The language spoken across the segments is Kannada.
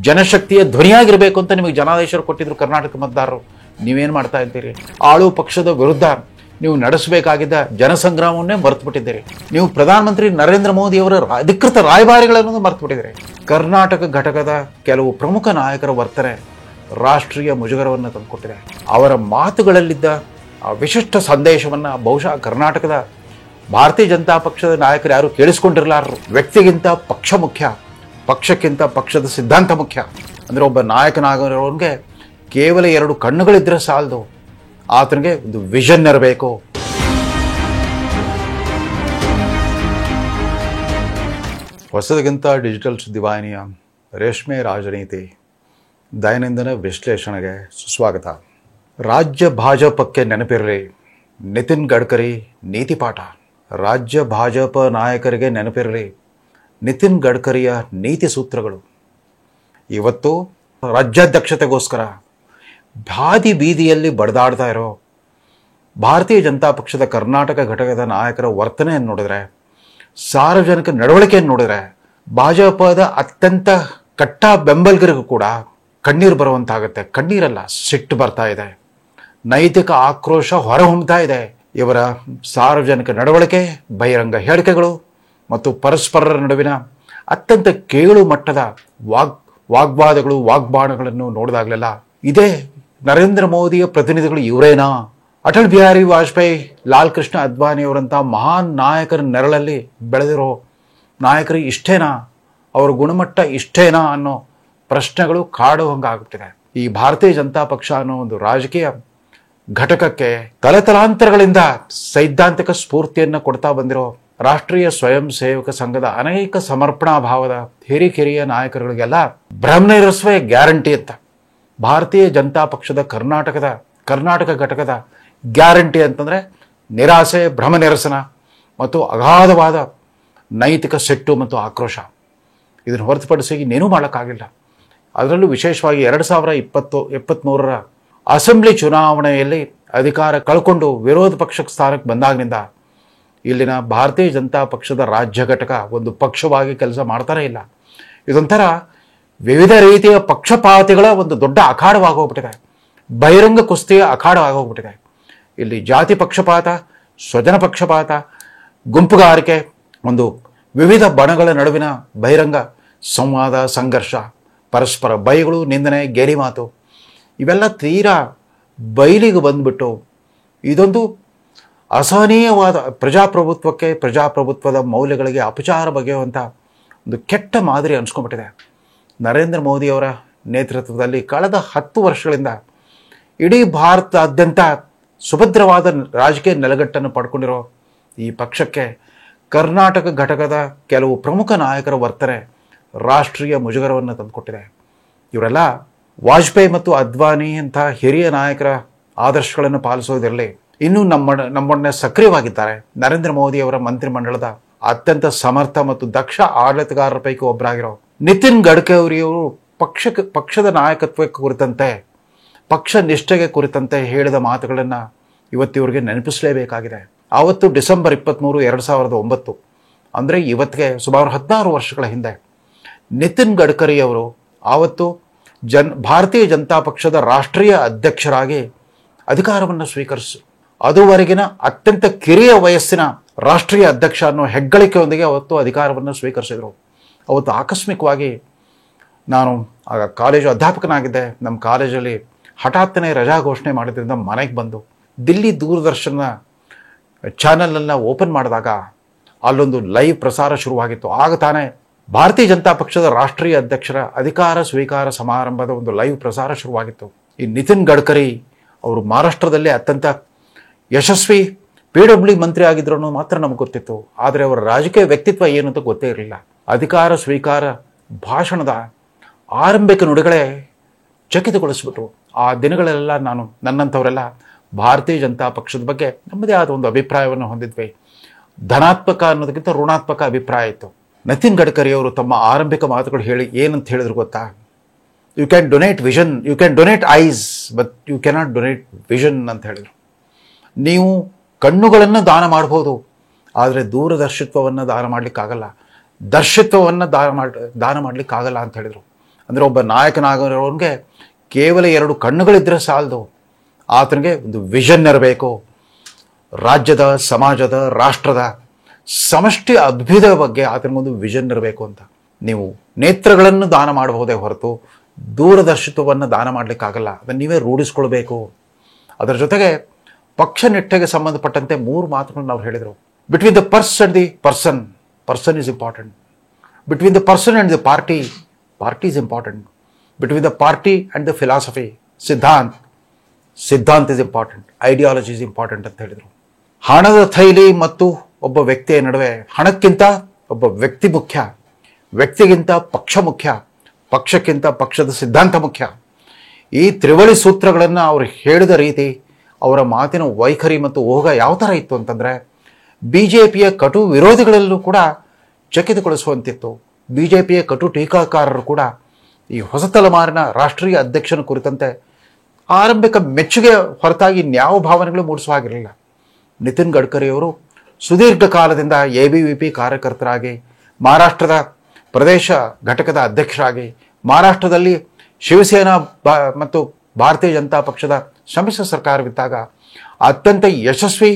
ಜನಶಕ್ತಿಯ ಧ್ವನಿಯಾಗಿರಬೇಕು ಅಂತ ನಿಮಗೆ ಜನಾದೇಶ ಕೊಟ್ಟಿದ್ರು ಕರ್ನಾಟಕ ಮತದಾರರು. ನೀವೇನು ಮಾಡ್ತಾ ಇದ್ದೀರಿ? ಆಳು ಪಕ್ಷದ ವಿರುದ್ಧ ನೀವು ನಡೆಸಬೇಕಾಗಿದ್ದ ಜನಸಂಗ್ರಾಮವನ್ನೇ ಮರೆತು ಬಿಟ್ಟಿದ್ದೀರಿ. ನೀವು ಪ್ರಧಾನಮಂತ್ರಿ ನರೇಂದ್ರ ಮೋದಿ ಅವರ ಅಧಿಕೃತ ರಾಯಭಾರಿಗಳನ್ನು ಮರೆತು ಬಿಟ್ಟಿದ್ದೀರಿ. ಕರ್ನಾಟಕ ಘಟಕದ ಕೆಲವು ಪ್ರಮುಖ ನಾಯಕರ ವರ್ತನೆ ರಾಷ್ಟ್ರೀಯ ಮುಜುಗರವನ್ನು ತಂದುಕೊಟ್ಟಿದೆ. ಅವರ ಮಾತುಗಳಲ್ಲಿದ್ದ ಆ ವಿಶಿಷ್ಟ ಸಂದೇಶವನ್ನು ಬಹುಶಃ ಕರ್ನಾಟಕದ ಭಾರತೀಯ ಜನತಾ ಪಕ್ಷದ ನಾಯಕರು ಯಾರು ಕೇಳಿಸ್ಕೊಂಡಿರಲಾರರು. ವ್ಯಕ್ತಿಗಿಂತ ಪಕ್ಷ ಮುಖ್ಯ, ಪಕ್ಷಕ್ಕಿಂತ ಪಕ್ಷದ ಸಿದ್ಧಾಂತ ಮುಖ್ಯ. ಅಂದರೆ ಒಬ್ಬ ನಾಯಕನಾಗಿರೋನಿಗೆ ಕೇವಲ 2 ಕಣ್ಣುಗಳಿದ್ರೆ ಸಾಲದು, ಆತನಿಗೆ ಒಂದು ವಿಷನ್ ಇರಬೇಕು. ಹೊಸದಕ್ಕಿಂತ ಡಿಜಿಟಲ್ ಸುದ್ದಿವಾಹಿನಿಯ ರೇಷ್ಮೆ ರಾಜನೀತಿ ದೈನಂದಿನ ವಿಶ್ಲೇಷಣೆಗೆ ಸುಸ್ವಾಗತ. ರಾಜ್ಯ ಭಾಜಪಕ್ಕೆ ನೆನಪಿರಲಿ ನಿತಿನ್ ಗಡ್ಕರಿ ನೀತಿ ಪಾಠ. ರಾಜ್ಯ ಭಾಜಪ ನಾಯಕರಿಗೆ ನೆನಪಿರಲಿ ನಿತಿನ್ ಗಡ್ಕರಿಯ ನೀತಿ ಸೂತ್ರಗಳು. ಇವತ್ತು ರಾಜ್ಯಾಧ್ಯಕ್ಷತೆಗೋಸ್ಕರ ಬಾದಿ ಬೀದಿಯಲ್ಲಿ ಬಡದಾಡ್ತಾ ಇರೋ ಭಾರತೀಯ ಜನತಾ ಪಕ್ಷದ ಕರ್ನಾಟಕ ಘಟಕದ ನಾಯಕರ ವರ್ತನೆಯನ್ನು ನೋಡಿದ್ರೆ, ಸಾರ್ವಜನಿಕ ನಡವಳಿಕೆಯನ್ನು ನೋಡಿದ್ರೆ, ಭಾಜಪದ ಅತ್ಯಂತ ಕಟ್ಟ ಬೆಂಬಲಿಗರಿಗೂ ಕೂಡ ಕಣ್ಣೀರು ಬರುವಂತಾಗುತ್ತೆ. ಕಣ್ಣೀರಲ್ಲ, ಸಿಟ್ಟು ಬರ್ತಾ ಇದೆ, ನೈತಿಕ ಆಕ್ರೋಶ ಹೊರಹೊಮ್ಮತಾ ಇದೆ. ಇವರ ಸಾರ್ವಜನಿಕ ನಡವಳಿಕೆ, ಬಹಿರಂಗ ಹೇಳಿಕೆಗಳು ಮತ್ತು ಪರಸ್ಪರರ ನಡುವಿನ ಅತ್ಯಂತ ಕೇಳು ಮಟ್ಟದ ವಾಗ್ವಾದಗಳು, ವಾಗ್ಬಾಣಗಳನ್ನು ನೋಡಿದಾಗಲೆಲ್ಲ ಇದೇ ನರೇಂದ್ರ ಮೋದಿಯ ಪ್ರತಿನಿಧಿಗಳು ಇವರೇನಾ? ಅಟಲ್ ಬಿಹಾರಿ ವಾಜಪೇಯಿ, ಲಾಲ್ ಕೃಷ್ಣ ಅದ್ವಾನಿಯವರಂಥ ಮಹಾನ್ ನಾಯಕರ ನೆರಳಲ್ಲಿ ಬೆಳೆದಿರೋ ನಾಯಕರು ಇಷ್ಟೇನಾ? ಅವರ ಗುಣಮಟ್ಟ ಇಷ್ಟೇನಾ ಅನ್ನೋ ಪ್ರಶ್ನೆಗಳು ಕಾಡುವಂಗಾಗ್ಬಿಟ್ಟಿದೆ. ಈ ಭಾರತೀಯ ಜನತಾ ಪಕ್ಷ ಅನ್ನೋ ಒಂದು ರಾಜಕೀಯ ಘಟಕಕ್ಕೆ ತಲೆತಲಾಂತರಗಳಿಂದ ಸೈದ್ಧಾಂತಿಕ ಸ್ಫೂರ್ತಿಯನ್ನು ಕೊಡ್ತಾ ಬಂದಿರೋ ರಾಷ್ಟ್ರೀಯ ಸ್ವಯಂ ಸೇವಕ ಸಂಘದ ಅನೇಕ ಸಮರ್ಪಣಾ ಭಾವದ ಹಿರಿಕಿರಿಯ ನಾಯಕರುಗಳಿಗೆಲ್ಲ ಭ್ರಮನಿರಸುವೆ ಗ್ಯಾರಂಟಿ ಅಂತ. ಭಾರತೀಯ ಜನತಾ ಪಕ್ಷದ ಕರ್ನಾಟಕ ಘಟಕದ ಗ್ಯಾರಂಟಿ ಅಂತಂದರೆ ನಿರಾಸೆ, ಭ್ರಮನಿರಸನ ಮತ್ತು ಅಗಾಧವಾದ ನೈತಿಕ ಸಿಟ್ಟು ಮತ್ತು ಆಕ್ರೋಶ. ಇದನ್ನು ಹೊರತುಪಡಿಸಿ ಇನ್ನೇನೂ ಮಾಡೋಕ್ಕಾಗಿಲ್ಲ. ಅದರಲ್ಲೂ ವಿಶೇಷವಾಗಿ 2023 ಅಸೆಂಬ್ಲಿ ಚುನಾವಣೆಯಲ್ಲಿ ಅಧಿಕಾರ ಕಳ್ಕೊಂಡು ವಿರೋಧ ಪಕ್ಷಕ್ಕೆ ಸ್ಥಾನಕ್ಕೆ ಬಂದಾಗಿನಿಂದ ಇಲ್ಲಿನ ಭಾರತೀಯ ಜನತಾ ಪಕ್ಷದ ರಾಜ್ಯ ಘಟಕ ಒಂದು ಪಕ್ಷವಾಗಿ ಕೆಲಸ ಮಾಡ್ತಾನೇ ಇಲ್ಲ. ಇದೊಂಥರ ವಿವಿಧ ರೀತಿಯ ಪಕ್ಷಪಾತಿಗಳ ಒಂದು ದೊಡ್ಡ ಅಖಾಡವಾಗೋಗ್ಬಿಟ್ಟಿದೆ, ಬಹಿರಂಗ ಕುಸ್ತಿಯ ಅಖಾಡವಾಗೋಗ್ಬಿಟ್ಟಿದೆ. ಇಲ್ಲಿ ಜಾತಿ ಪಕ್ಷಪಾತ, ಸ್ವಜನ ಪಕ್ಷಪಾತ, ಗುಂಪುಗಾರಿಕೆ, ಒಂದು ವಿವಿಧ ಬಣಗಳ ನಡುವಿನ ಬಹಿರಂಗ ಸಂವಾದ, ಸಂಘರ್ಷ, ಪರಸ್ಪರ ಬೈಗಳು, ನಿಂದನೆ, ಗೇಲಿ ಮಾತು ಇವೆಲ್ಲ ತೀರಾ ಬಯಲಿಗೆ ಬಂದ್ಬಿಟ್ಟು ಇದೊಂದು ಅಸಹನೀಯವಾದ ಪ್ರಜಾಪ್ರಭುತ್ವಕ್ಕೆ, ಪ್ರಜಾಪ್ರಭುತ್ವದ ಮೌಲ್ಯಗಳಿಗೆ ಅಪಚಾರ ಬಗೆಯುವಂಥ ಒಂದು ಕೆಟ್ಟ ಮಾದರಿ ಅನಿಸ್ಕೊಂಡ್ಬಿಟ್ಟಿದೆ. ನರೇಂದ್ರ ಮೋದಿಯವರ ನೇತೃತ್ವದಲ್ಲಿ ಕಳೆದ 10 ವರ್ಷಗಳಿಂದ ಇಡೀ ಭಾರತದಾದ್ಯಂತ ಸುಭದ್ರವಾದ ರಾಜಕೀಯ ನೆಲೆಗಟ್ಟನ್ನು ಪಡ್ಕೊಂಡಿರೋ ಈ ಪಕ್ಷಕ್ಕೆ ಕರ್ನಾಟಕ ಘಟಕದ ಕೆಲವು ಪ್ರಮುಖ ನಾಯಕರ ವರ್ತನೆ ರಾಷ್ಟ್ರೀಯ ಮುಜುಗರವನ್ನು ತಂದುಕೊಟ್ಟಿದೆ. ಇವರೆಲ್ಲ ವಾಜಪೇಯಿ ಮತ್ತು ಅದ್ವಾನಿ ಅಂತ ಹಿರಿಯ ನಾಯಕರ ಆದರ್ಶಗಳನ್ನು ಪಾಲಿಸೋದಿರಲಿ, ಇನ್ನೂ ನಮ್ಮೊಡನೆ ಸಕ್ರಿಯವಾಗಿದ್ದಾರೆ. ನರೇಂದ್ರ ಮೋದಿ ಅವರ ಮಂತ್ರಿಮಂಡಲದ ಅತ್ಯಂತ ಸಮರ್ಥ ಮತ್ತು ದಕ್ಷ ಆಡಳಿತಗಾರರ ಪೈಕಿ ಒಬ್ಬರಾಗಿರೋ ನಿತಿನ್ ಗಡ್ಕರಿಯವರು ಪಕ್ಷದ ನಾಯಕತ್ವಕ್ಕೆ ಕುರಿತಂತೆ, ಪಕ್ಷ ನಿಷ್ಠೆಗೆ ಕುರಿತಂತೆ ಹೇಳಿದ ಮಾತುಗಳನ್ನು ಇವತ್ತಿವರಿಗೆ ನೆನಪಿಸಲೇಬೇಕಾಗಿದೆ. ಆವತ್ತು ಡಿಸೆಂಬರ್ 23, 2009 ಅಂದರೆ ಇವತ್ತಿಗೆ ಸುಮಾರು 16 ವರ್ಷಗಳ ಹಿಂದೆ ನಿತಿನ್ ಗಡ್ಕರಿ ಅವರು ಆವತ್ತು ಭಾರತೀಯ ಜನತಾ ಪಕ್ಷದ ರಾಷ್ಟ್ರೀಯ ಅಧ್ಯಕ್ಷರಾಗಿ ಅಧಿಕಾರವನ್ನು ಅದುವರೆಗಿನ ಅತ್ಯಂತ ಕಿರಿಯ ವಯಸ್ಸಿನ ರಾಷ್ಟ್ರೀಯ ಅಧ್ಯಕ್ಷ ಅನ್ನೋ ಹೆಗ್ಗಳಿಕೆಯೊಂದಿಗೆ ಅವತ್ತು ಅಧಿಕಾರವನ್ನು ಸ್ವೀಕರಿಸಿದರು. ಅವತ್ತು ಆಕಸ್ಮಿಕವಾಗಿ ನಾನು ಆಗ ಕಾಲೇಜು ಅಧ್ಯಾಪಕನಾಗಿದ್ದೆ. ನಮ್ಮ ಕಾಲೇಜಲ್ಲಿ ಹಠಾತ್ತನೆ ರಜಾ ಘೋಷಣೆ ಮಾಡಿದ್ರಿಂದ ಮನೆಗೆ ಬಂದು ದಿಲ್ಲಿ ದೂರದರ್ಶನ ಚಾನಲನ್ನು ಓಪನ್ ಮಾಡಿದಾಗ ಅಲ್ಲೊಂದು ಲೈವ್ ಪ್ರಸಾರ ಶುರುವಾಗಿತ್ತು. ಆಗ ತಾನೇ ಭಾರತೀಯ ಜನತಾ ಪಕ್ಷದ ರಾಷ್ಟ್ರೀಯ ಅಧ್ಯಕ್ಷರ ಅಧಿಕಾರ ಸ್ವೀಕಾರ ಸಮಾರಂಭದ ಒಂದು ಲೈವ್ ಪ್ರಸಾರ ಶುರುವಾಗಿತ್ತು. ಈ ನಿತಿನ್ ಗಡ್ಕರಿ ಅವರು ಮಹಾರಾಷ್ಟ್ರದಲ್ಲಿ ಅತ್ಯಂತ ಯಶಸ್ವಿ PWD ಮಂತ್ರಿ ಆಗಿದ್ರು ಮಾತ್ರ ನಮಗೆ ಗೊತ್ತಿತ್ತು. ಆದರೆ ಅವರ ರಾಜಕೀಯ ವ್ಯಕ್ತಿತ್ವ ಏನು ಅಂತ ಗೊತ್ತೇ ಇರಲಿಲ್ಲ. ಅಧಿಕಾರ ಸ್ವೀಕಾರ ಭಾಷಣದ ಆರಂಭಿಕ ನುಡಿಗಳೇ ಚಕಿತಗೊಳಿಸ್ಬಿಟ್ಟು ಆ ದಿನಗಳೆಲ್ಲ ನನ್ನಂಥವರೆಲ್ಲ ಭಾರತೀಯ ಜನತಾ ಪಕ್ಷದ ಬಗ್ಗೆ ನಮ್ಮದೇ ಆದ ಒಂದು ಅಭಿಪ್ರಾಯವನ್ನು ಹೊಂದಿದ್ವಿ. ಧನಾತ್ಮಕ ಅನ್ನೋದಕ್ಕಿಂತ ಋಣಾತ್ಮಕ ಅಭಿಪ್ರಾಯ ಇತ್ತು. ನಿತಿನ್ ಗಡ್ಕರಿ ಅವರು ತಮ್ಮ ಆರಂಭಿಕ ಮಾತುಗಳು ಏನಂತ ಹೇಳಿದ್ರು ಗೊತ್ತಾ? You can donate vision, you can donate eyes but you cannot donate vision ಅಂತ ಹೇಳಿದರು. ನೀವು ಕಣ್ಣುಗಳನ್ನು ದಾನ ಮಾಡ್ಬೋದು, ಆದರೆ ದೂರದರ್ಶಿತ್ವವನ್ನು ದಾನ ಮಾಡಲಿಕ್ಕಾಗಲ್ಲ, ದರ್ಶಿತ್ವವನ್ನು ದಾನ ಮಾಡಲಿಕ್ಕಾಗಲ್ಲ ಅಂತ ಹೇಳಿದರು. ಅಂದರೆ ಒಬ್ಬ ನಾಯಕನಾಗಿರೋನಿಗೆ ಕೇವಲ 2 ಕಣ್ಣುಗಳಿದ್ದರೆ ಸಾಲದು, ಆತನಿಗೆ ಒಂದು ವಿಷನ್ ಇರಬೇಕು. ರಾಜ್ಯದ, ಸಮಾಜದ, ರಾಷ್ಟ್ರದ ಸಮಷ್ಟಿ ಅಭ್ಯುದಯ ಬಗ್ಗೆ ಆತನಿಗೊಂದು ವಿಷನ್ ಇರಬೇಕು ಅಂತ. ನೀವು ನೇತ್ರಗಳನ್ನು ದಾನ ಮಾಡಬಹುದೇ ಹೊರತು ದೂರದರ್ಶಿತ್ವವನ್ನು ದಾನ ಮಾಡಲಿಕ್ಕಾಗಲ್ಲ. ಅದನ್ನು ನೀವೇ ರೂಢಿಸ್ಕೊಳ್ಬೇಕು. ಅದರ ಜೊತೆಗೆ ಪಕ್ಷ ನಿಷ್ಠೆಗೆ ಸಂಬಂಧಪಟ್ಟಂತೆ 3 ಮಾತುಗಳನ್ನು ನಾವು ಹೇಳಿದರು. Between the purse and the person, person is important. Between the person and the party, party is important. Between the party and the philosophy, Siddhant is important, ideology is important ಅಂತ ಹೇಳಿದರು. ಹಣದ ಥೈಲಿ ಮತ್ತು ಒಬ್ಬ ವ್ಯಕ್ತಿಯ ನಡುವೆ ಹಣಕ್ಕಿಂತ ಒಬ್ಬ ವ್ಯಕ್ತಿ ಮುಖ್ಯ, ವ್ಯಕ್ತಿಗಿಂತ ಪಕ್ಷ ಮುಖ್ಯ, ಪಕ್ಷಕ್ಕಿಂತ ಪಕ್ಷದ ಸಿದ್ಧಾಂತ ಮುಖ್ಯ. ಈ ತ್ರಿವಳಿ ಸೂತ್ರಗಳನ್ನು ಅವರು ಹೇಳಿದ ರೀತಿ, ಅವರ ಮಾತಿನ ವೈಖರಿ ಮತ್ತು ಓಘ ಯಾವ ಥರ ಇತ್ತು ಅಂತಂದರೆ BJPಯ ಕಟು ವಿರೋಧಿಗಳಲ್ಲೂ ಕೂಡ ಚಕಿತಗೊಳಿಸುವಂತಿತ್ತು. BJPಯ ಕಟು ಟೀಕಾಕಾರರು ಕೂಡ ಈ ಹೊಸ ತಲೆಮಾರಿನ ರಾಷ್ಟ್ರೀಯ ಅಧ್ಯಕ್ಷನ ಕುರಿತಂತೆ ಆರಂಭಿಕ ಮೆಚ್ಚುಗೆ ಹೊರತಾಗಿ ಇನ್ಯಾವ ಭಾವನೆಗಳು ಮೂಡಿಸುವ ಹಾಗಿರಲಿಲ್ಲ. ನಿತಿನ್ ಗಡ್ಕರಿಯವರು ಸುದೀರ್ಘ ಕಾಲದಿಂದ ABVP ಕಾರ್ಯಕರ್ತರಾಗಿ, ಮಹಾರಾಷ್ಟ್ರದ ಪ್ರದೇಶ ಘಟಕದ ಅಧ್ಯಕ್ಷರಾಗಿ, ಮಹಾರಾಷ್ಟ್ರದಲ್ಲಿ ಶಿವಸೇನಾ ಮತ್ತು ಭಾರತೀಯ ಜನತಾ ಪಕ್ಷದ ಸಮ್ಮಿಶ್ರ ಸರ್ಕಾರವಿದ್ದಾಗ ಅತ್ಯಂತ ಯಶಸ್ವಿ,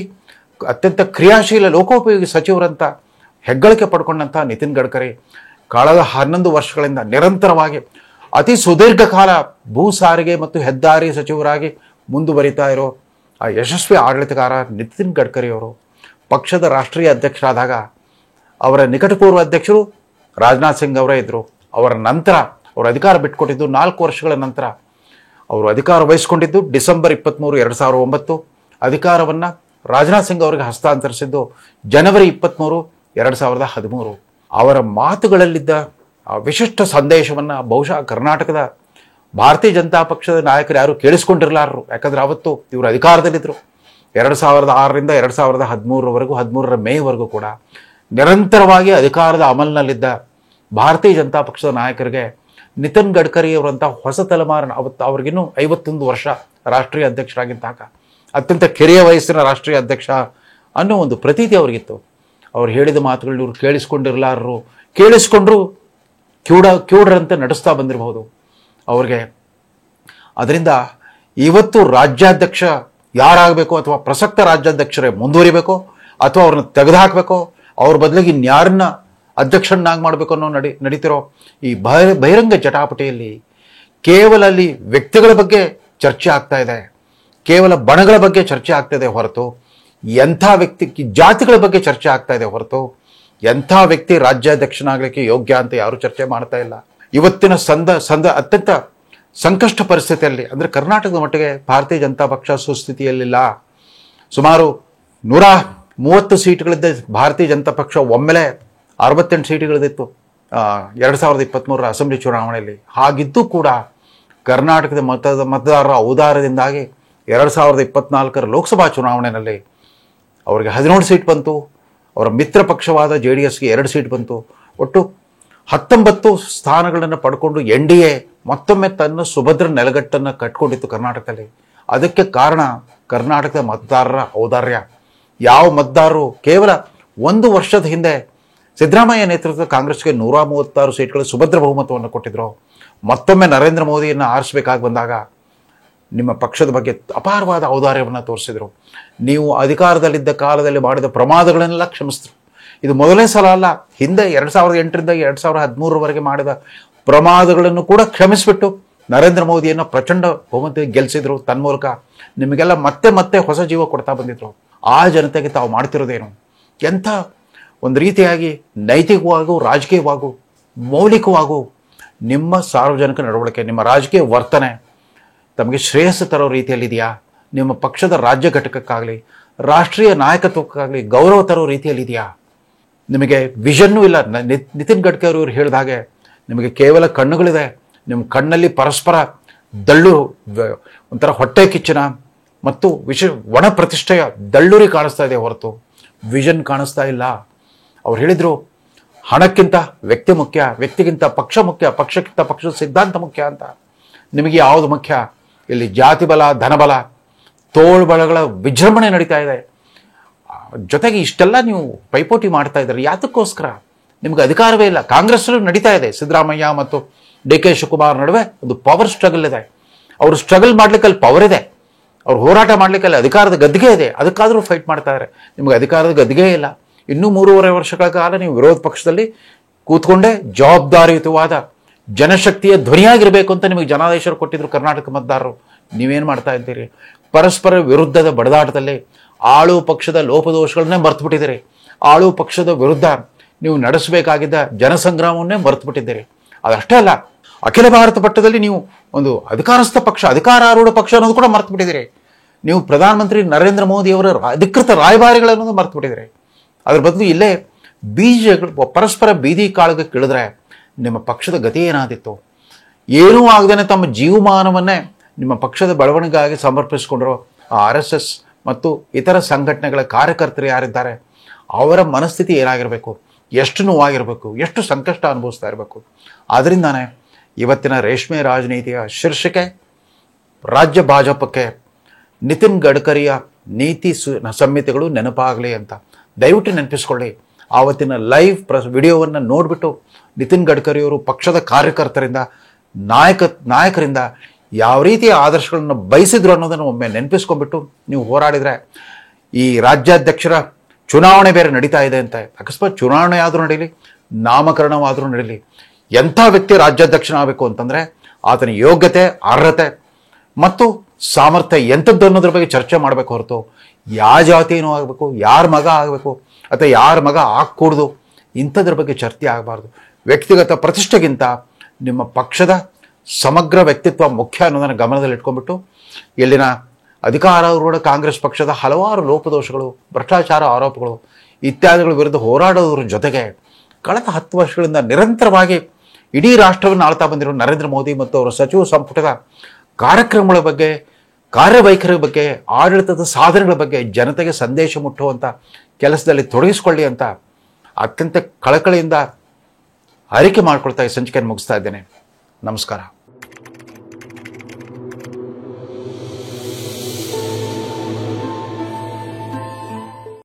ಅತ್ಯಂತ ಕ್ರಿಯಾಶೀಲ ಲೋಕೋಪಯೋಗಿ ಸಚಿವರಂತ ಹೆಗ್ಗಳಿಕೆ ಪಡ್ಕೊಂಡಂಥ ನಿತಿನ್ ಗಡ್ಕರಿ ಕಳೆದ 11 ವರ್ಷಗಳಿಂದ ನಿರಂತರವಾಗಿ ಅತಿ ಸುದೀರ್ಘ ಕಾಲ ಭೂ ಸಾರಿಗೆ ಮತ್ತು ಹೆದ್ದಾರಿ ಸಚಿವರಾಗಿ ಮುಂದುವರಿತಾ ಇರೋ ಆ ಯಶಸ್ವಿ ಆಡಳಿತಗಾರ ನಿತಿನ್ ಗಡ್ಕರಿಯವರು ಪಕ್ಷದ ರಾಷ್ಟ್ರೀಯ ಅಧ್ಯಕ್ಷರಾದಾಗ ಅವರ ನಿಕಟಪೂರ್ವ ಅಧ್ಯಕ್ಷರು ರಾಜನಾಥ್ ಸಿಂಗ್ ಅವರೇ ಇದ್ದರು. ಅವರ ನಂತರ ಅವರು ಅಧಿಕಾರ ಬಿಟ್ಟುಕೊಟ್ಟಿದ್ದು 4 ವರ್ಷಗಳ ನಂತರ. ಅವರು ಅಧಿಕಾರ ವಹಿಸಿಕೊಂಡಿದ್ದು ಡಿಸೆಂಬರ್ 23, 2009. ಅಧಿಕಾರವನ್ನು ರಾಜನಾಥ್ ಸಿಂಗ್ ಅವರಿಗೆ ಹಸ್ತಾಂತರಿಸಿದ್ದು ಜನವರಿ 23, 2013. ಅವರ ಮಾತುಗಳಲ್ಲಿದ್ದ ಆ ವಿಶಿಷ್ಟ ಸಂದೇಶವನ್ನು ಬಹುಶಃ ಕರ್ನಾಟಕದ ಭಾರತೀಯ ಜನತಾ ಪಕ್ಷದ ನಾಯಕರು ಯಾರು ಕೇಳಿಸ್ಕೊಂಡಿರಲಾರರು. ಯಾಕಂದರೆ ಅವತ್ತು ಇವರು ಅಧಿಕಾರದಲ್ಲಿದ್ದರು. 2006ರಿಂದ 2013ರವರೆಗೂ, 13ರ ಮೇವರೆಗೂ ಕೂಡ ನಿರಂತರವಾಗಿ ಅಧಿಕಾರದ ಅಮಲಿನಲ್ಲಿದ್ದ ಭಾರತೀಯ ಜನತಾ ಪಕ್ಷದ ನಾಯಕರಿಗೆ ನಿತಿನ್ ಗಡ್ಕರಿಯವರಂಥ ಹೊಸ ತಲೆಮಾರಿನ, ಅವತ್ತು ಅವ್ರಿಗಿನ್ನೂ 51 ವರ್ಷ ರಾಷ್ಟ್ರೀಯ ಅಧ್ಯಕ್ಷರಾಗಿದ್ದಾಗ ಅತ್ಯಂತ ಕಿರಿಯ ವಯಸ್ಸಿನ ರಾಷ್ಟ್ರೀಯ ಅಧ್ಯಕ್ಷ ಅನ್ನೋ ಒಂದು ಪ್ರತೀತಿ ಅವರಿಗಿತ್ತು. ಅವ್ರು ಹೇಳಿದ ಮಾತುಗಳು ಇವರು ಕೇಳಿಸ್ಕೊಂಡಿರಲಾರರು, ಕೇಳಿಸ್ಕೊಂಡ್ರು ಕ್ಯೂಡರಂತೆ ನಡೆಸ್ತಾ ಬಂದಿರಬಹುದು ಅವ್ರಿಗೆ. ಅದರಿಂದ ಇವತ್ತು ರಾಜ್ಯಾಧ್ಯಕ್ಷ ಯಾರಾಗಬೇಕು, ಅಥವಾ ಪ್ರಸಕ್ತ ರಾಜ್ಯಾಧ್ಯಕ್ಷರೇ ಮುಂದುವರಿಬೇಕು, ಅಥವಾ ಅವ್ರನ್ನ ತೆಗೆದುಹಾಕಬೇಕು, ಅವ್ರ ಬದಲಿಗೆ ಇನ್ಯಾರನ್ನ ಅಧ್ಯಕ್ಷರನ್ನಾಗಿ ಮಾಡಬೇಕು ಅನ್ನೋ ನಡೀತಿರೋ ಈ ಬಹಿರಂಗ ಜಟಾಪಟಿಯಲ್ಲಿ ಕೇವಲ ಅಲ್ಲಿ ವ್ಯಕ್ತಿಗಳ ಬಗ್ಗೆ ಚರ್ಚೆ ಆಗ್ತಾ ಇದೆ, ಕೇವಲ ಬಣಗಳ ಬಗ್ಗೆ ಚರ್ಚೆ ಆಗ್ತಾ ಇದೆ ಹೊರತು ಎಂಥ ವ್ಯಕ್ತಿ, ಜಾತಿಗಳ ಬಗ್ಗೆ ಚರ್ಚೆ ಆಗ್ತಾ ಇದೆ ಹೊರತು ಎಂಥ ವ್ಯಕ್ತಿ ರಾಜ್ಯಾಧ್ಯಕ್ಷನಾಗಲಿಕ್ಕೆ ಯೋಗ್ಯ ಅಂತ ಯಾರೂ ಚರ್ಚೆ ಮಾಡ್ತಾ ಇಲ್ಲ. ಇವತ್ತಿನ ಅತ್ಯಂತ ಸಂಕಷ್ಟ ಪರಿಸ್ಥಿತಿಯಲ್ಲಿ, ಅಂದರೆ ಕರ್ನಾಟಕದ ಮಟ್ಟಿಗೆ ಭಾರತೀಯ ಜನತಾ ಪಕ್ಷ ಸುಸ್ಥಿತಿಯಲ್ಲಿಲ್ಲ. ಸುಮಾರು 130 ಸೀಟ್ಗಳಿದ್ದ ಭಾರತೀಯ ಜನತಾ ಪಕ್ಷ ಒಮ್ಮೆಲೆ 68 ಸೀಟುಗಳಿದ್ದಿತ್ತು 2023ರ ಅಸೆಂಬ್ಲಿ ಚುನಾವಣೆಯಲ್ಲಿ. ಹಾಗಿದ್ದು ಕೂಡ ಕರ್ನಾಟಕದ ಮತದಾರರ ಔದಾರ್ಯದಿಂದಾಗಿ 2024ರ ಲೋಕಸಭಾ ಚುನಾವಣೆಯಲ್ಲಿ ಅವರಿಗೆ 17 ಸೀಟ್ ಬಂತು. ಅವರ ಮಿತ್ರ ಪಕ್ಷವಾದ JDSಗೆ 2 ಸೀಟ್ ಬಂತು. ಒಟ್ಟು 19 ಸ್ಥಾನಗಳನ್ನು ಪಡ್ಕೊಂಡು NDA ಮತ್ತೊಮ್ಮೆ ತನ್ನ ಸುಭದ್ರ ನೆಲಗಟ್ಟನ್ನು ಕಟ್ಕೊಂಡಿತ್ತು ಕರ್ನಾಟಕದಲ್ಲಿ. ಅದಕ್ಕೆ ಕಾರಣ ಕರ್ನಾಟಕದ ಮತದಾರರ ಔದಾರ್ಯ. ಯಾವ ಮತದಾರರು ಕೇವಲ 1 ವರ್ಷದ ಹಿಂದೆ ಸಿದ್ದರಾಮಯ್ಯ ನೇತೃತ್ವದ ಕಾಂಗ್ರೆಸ್ಗೆ 136 ಸೀಟ್ಗಳ ಸುಭದ್ರ ಬಹುಮತವನ್ನು ಕೊಟ್ಟಿದ್ರು, ಮತ್ತೊಮ್ಮೆ ನರೇಂದ್ರ ಮೋದಿಯನ್ನು ಆರಿಸಬೇಕಾಗಿ ಬಂದಾಗ ನಿಮ್ಮ ಪಕ್ಷದ ಬಗ್ಗೆ ಅಪಾರವಾದ ಔದಾರ್ಯವನ್ನು ತೋರಿಸಿದರು. ನೀವು ಅಧಿಕಾರದಲ್ಲಿದ್ದ ಕಾಲದಲ್ಲಿ ಮಾಡಿದ ಪ್ರಮಾದಗಳನ್ನೆಲ್ಲ ಕ್ಷಮಿಸಿದ್ರು. ಇದು ಮೊದಲನೇ ಸಲ ಅಲ್ಲ, ಹಿಂದೆ 2008ರಿಂದ 2013ರವರೆಗೆ ಮಾಡಿದ ಪ್ರಮಾದಗಳನ್ನು ಕೂಡ ಕ್ಷಮಿಸಿಬಿಟ್ಟು ನರೇಂದ್ರ ಮೋದಿಯನ್ನು ಪ್ರಚಂಡ ಬಹುಮತ ಗೆಲ್ಲಿಸಿದ್ರು. ತನ್ಮೂಲಕ ನಿಮಗೆಲ್ಲ ಮತ್ತೆ ಮತ್ತೆ ಹೊಸ ಜೀವ ಕೊಡ್ತಾ ಬಂದಿದ್ರು. ಆ ಜನತೆಗೆ ತಾವು ಮಾಡ್ತಿರೋದೇನು? ಎಂಥ ಒಂದು ರೀತಿಯಾಗಿ ನೈತಿಕವಾಗೂ ರಾಜಕೀಯವಾಗೂ ಮೌಲಿಕವಾಗೂ ನಿಮ್ಮ ಸಾರ್ವಜನಿಕ ನಡವಳಿಕೆ, ನಿಮ್ಮ ರಾಜಕೀಯ ವರ್ತನೆ ತಮಗೆ ಶ್ರೇಯಸ್ಸು ತರೋ ರೀತಿಯಲ್ಲಿದೆಯಾ? ನಿಮ್ಮ ಪಕ್ಷದ ರಾಜ್ಯ ಘಟಕಕ್ಕಾಗಲಿ ರಾಷ್ಟ್ರೀಯ ನಾಯಕತ್ವಕ್ಕಾಗಲಿ ಗೌರವ ತರೋ ರೀತಿಯಲ್ಲಿದೆಯಾ? ನಿಮಗೆ ವಿಷನ್ನೂ ಇಲ್ಲ. ನಿತಿನ್ ಗಡ್ಕರಿ ಅವರು ಹೇಳಿದ ಹಾಗೆ ನಿಮಗೆ ಕೇವಲ ಕಣ್ಣುಗಳಿದೆ, ನಿಮ್ಮ ಕಣ್ಣಲ್ಲಿ ಪರಸ್ಪರ ದಳ್ಳು, ಒಂಥರ ಹೊಟ್ಟೆ ಕಿಚ್ಚನ ಮತ್ತು ಒಣ ಪ್ರತಿಷ್ಠೆಯ ದಳ್ಳುರಿ ಕಾಣಿಸ್ತಾ ಇದೆ ಹೊರತು ವಿಷನ್ ಕಾಣಿಸ್ತಾ ಇಲ್ಲ. ಅವ್ರು ಹೇಳಿದರು, ಹಣಕ್ಕಿಂತ ವ್ಯಕ್ತಿ ಮುಖ್ಯ, ವ್ಯಕ್ತಿಗಿಂತ ಪಕ್ಷ ಮುಖ್ಯ, ಪಕ್ಷಕ್ಕಿಂತ ಪಕ್ಷದ ಸಿದ್ಧಾಂತ ಮುಖ್ಯ ಅಂತ. ನಿಮಗೆ ಯಾವುದು ಮುಖ್ಯ? ಇಲ್ಲಿ ಜಾತಿ ಬಲ, ಧನಬಲ, ತೋಳ್ಬಳಗಳ ವಿಜೃಂಭಣೆ ನಡೀತಾ ಇದೆ. ಜೊತೆಗೆ ಇಷ್ಟೆಲ್ಲ ನೀವು ಪೈಪೋಟಿ ಮಾಡ್ತಾ ಇದ್ದಾರೆ ಯಾತಕ್ಕೋಸ್ಕರ? ನಿಮ್ಗೆ ಅಧಿಕಾರವೇ ಇಲ್ಲ. ಕಾಂಗ್ರೆಸ್ಸಲ್ಲೂ ನಡೀತಾ ಇದೆ. ಸಿದ್ದರಾಮಯ್ಯ ಮತ್ತು ಡಿ ಕೆ ಶಿವಕುಮಾರ್ ನಡುವೆ ಒಂದು ಪವರ್ ಸ್ಟ್ರಗಲ್ ಇದೆ. ಅವರು ಸ್ಟ್ರಗಲ್ ಮಾಡ್ಲಿಕ್ಕೆ ಅಲ್ಲಿ ಪವರ್ ಇದೆ, ಅವ್ರು ಹೋರಾಟ ಮಾಡ್ಲಿಕ್ಕೆ ಅಲ್ಲಿ ಅಧಿಕಾರದ ಗದ್ದಿಗೆ ಇದೆ, ಅದಕ್ಕಾದರೂ ಫೈಟ್ ಮಾಡ್ತಾ ಇದ್ದಾರೆ. ನಿಮಗೆ ಅಧಿಕಾರದ ಗದ್ದಿಗೆ ಇಲ್ಲ. ಇನ್ನೂ 3.5 ವರ್ಷಗಳ ಕಾಲ ನೀವು ವಿರೋಧ ಪಕ್ಷದಲ್ಲಿ ಕೂತ್ಕೊಂಡೇ ಜವಾಬ್ದಾರಿಯುತವಾದ ಜನಶಕ್ತಿಯ ಧ್ವನಿಯಾಗಿರಬೇಕು ಅಂತ ನಿಮಗೆ ಜನಾದೇಶ ಕೊಟ್ಟಿದ್ರು ಕರ್ನಾಟಕ ಮತದಾರರು. ನೀವೇನು ಮಾಡ್ತಾ ಇದ್ದೀರಿ? ಪರಸ್ಪರ ವಿರುದ್ಧದ ಬಡದಾಟದಲ್ಲಿ ಆಳು ಪಕ್ಷದ ಲೋಪದೋಷಗಳನ್ನೇ ಮರ್ತು ಬಿಟ್ಟಿದ್ದೀರಿ. ಆಳು ಪಕ್ಷದ ವಿರುದ್ಧ ನೀವು ನಡೆಸಬೇಕಾಗಿದ್ದ ಜನಸಂಗ್ರಾಮವನ್ನೇ ಮರ್ತು ಬಿಟ್ಟಿದ್ದೀರಿ. ಅದಷ್ಟೇ ಅಲ್ಲ, ಅಖಿಲ ಭಾರತ ಮಟ್ಟದಲ್ಲಿ ನೀವು ಒಂದು ಅಧಿಕಾರಸ್ಥ ಪಕ್ಷ, ಅಧಿಕಾರಾರೂಢ ಪಕ್ಷ ಅನ್ನೋದು ಕೂಡ ಮರ್ತು ಬಿಟ್ಟಿದ್ದೀರಿ. ನೀವು ಪ್ರಧಾನಮಂತ್ರಿ ನರೇಂದ್ರ ಮೋದಿ ಅವರ ಅಧಿಕೃತ ರಾಯಭಾರಿಗಳನ್ನೋದು ಮರ್ತು ಬಿಟ್ಟಿದ್ದೀರಿ. ಅದ್ರ ಬದಲು ಇಲ್ಲೇ ಬೀಜಗಳು ಪರಸ್ಪರ ಬೀದಿ ಕಾಳಗಕ್ಕೆ ಇಳಿದ್ರೆ ನಿಮ್ಮ ಪಕ್ಷದ ಗತಿ ಏನಾದಿತ್ತು? ಏನೂ ಆಗದೇನೆ ತಮ್ಮ ಜೀವಮಾನವನ್ನೇ ನಿಮ್ಮ ಪಕ್ಷದ ಬೆಳವಣಿಗೆಗಾಗಿ ಸಮರ್ಪಿಸಿಕೊಂಡ್ರು RSS ಮತ್ತು ಇತರ ಸಂಘಟನೆಗಳ ಕಾರ್ಯಕರ್ತರು ಯಾರಿದ್ದಾರೆ ಅವರ ಮನಸ್ಥಿತಿ ಏನಾಗಿರಬೇಕು, ಎಷ್ಟು ನೋವಾಗಿರಬೇಕು, ಎಷ್ಟು ಸಂಕಷ್ಟ ಅನುಭವಿಸ್ತಾ ಇರಬೇಕು. ಆದ್ದರಿಂದಾನೇ ಇವತ್ತಿನ ರೇಷ್ಮೆ ರಾಜನೀತಿಯ ಶೀರ್ಷಿಕೆ ರಾಜ್ಯ ಭಾಜಪಕ್ಕೆ ನಿತಿನ್ ಗಡ್ಕರಿಯ ನೀತಿ ಸಂಹಿತೆಗಳು ನೆನಪಾಗಲಿ ಅಂತ. ದಯವಿಟ್ಟು ನೆನಪಿಸ್ಕೊಳ್ಳಿ. ಆವತ್ತಿನ ಲೈವ್ ವಿಡಿಯೋವನ್ನು ನೋಡಿಬಿಟ್ಟು ನಿತಿನ್ ಗಡ್ಕರಿಯವರು ಪಕ್ಷದ ಕಾರ್ಯಕರ್ತರಿಂದ ನಾಯಕರಿಂದ ಯಾವ ರೀತಿಯ ಆದರ್ಶಗಳನ್ನು ಬಯಸಿದ್ರು ಅನ್ನೋದನ್ನು ಒಮ್ಮೆ ನೆನಪಿಸ್ಕೊಂಡ್ಬಿಟ್ಟು ನೀವು ಹೋರಾಡಿದರೆ ಈ ರಾಜ್ಯಾಧ್ಯಕ್ಷರ ಚುನಾವಣೆ ಬೇರೆ ನಡೀತಾ ಇದೆ ಅಂತ. ಅಕಸ್ಮಾತ್ ಚುನಾವಣೆ ಆದರೂ ನಡೀಲಿ, ನಾಮಕರಣವಾದರೂ ನಡೀಲಿ, ಎಂಥ ವ್ಯಕ್ತಿ ರಾಜ್ಯಾಧ್ಯಕ್ಷನಾಗಬೇಕು ಅಂತಂದರೆ ಆತನ ಯೋಗ್ಯತೆ, ಅರ್ಹತೆ ಮತ್ತು ಸಾಮರ್ಥ್ಯ ಎಂಥದ್ದು ಅನ್ನೋದ್ರ ಬಗ್ಗೆ ಚರ್ಚೆ ಮಾಡಬೇಕು ಹೊರತು ಯಾವ ಜಾತಿನೂ ಆಗಬೇಕು, ಯಾರ ಮಗ ಆಗಬೇಕು ಅಥವಾ ಯಾರ ಮಗ ಆಗಕೂಡ್ದು ಇಂಥದ್ರ ಬಗ್ಗೆ ಚರ್ಚೆ ಆಗಬಾರ್ದು. ವ್ಯಕ್ತಿಗತ ಪ್ರತಿಷ್ಠೆಗಿಂತ ನಿಮ್ಮ ಪಕ್ಷದ ಸಮಗ್ರ ವ್ಯಕ್ತಿತ್ವ ಮುಖ್ಯ ಅನ್ನೋದನ್ನು ಗಮನದಲ್ಲಿ ಇಟ್ಕೊಂಡ್ಬಿಟ್ಟು ಇಲ್ಲಿನ ಅಧಿಕಾರಾರೂಢ ಕಾಂಗ್ರೆಸ್ ಪಕ್ಷದ ಹಲವಾರು ಲೋಪದೋಷಗಳು, ಭ್ರಷ್ಟಾಚಾರ ಆರೋಪಗಳು ಇತ್ಯಾದಿಗಳ ವಿರುದ್ಧ ಹೋರಾಡೋದ್ರ ಜೊತೆಗೆ ಕಳೆದ 10 ವರ್ಷಗಳಿಂದ ನಿರಂತರವಾಗಿ ಇಡೀ ರಾಷ್ಟ್ರವನ್ನು ಆಳ್ತಾ ಬಂದಿರೋ ನರೇಂದ್ರ ಮೋದಿ ಮತ್ತು ಅವರ ಸಚಿವ ಸಂಪುಟದ ಕಾರ್ಯಕ್ರಮಗಳ ಬಗ್ಗೆ, ಕಾರ್ಯವೈಖರಿ ಬಗ್ಗೆ, ಆಡಳಿತದ ಸಾಧನೆಗಳ ಬಗ್ಗೆ ಜನತೆಗೆ ಸಂದೇಶ ಮುಟ್ಟುವಂಥ ಕೆಲಸದಲ್ಲಿ ತೊಡಗಿಸ್ಕೊಳ್ಳಿ ಅಂತ ಅತ್ಯಂತ ಕಳಕಳಿಯಿಂದ ಅರಿಕೆ ಮಾಡ್ಕೊಳ್ತಾ ಈ ಸಂಚಿಕೆಯನ್ನು ಮುಗಿಸ್ತಾ ಇದ್ದೇನೆ. ನಮಸ್ಕಾರ.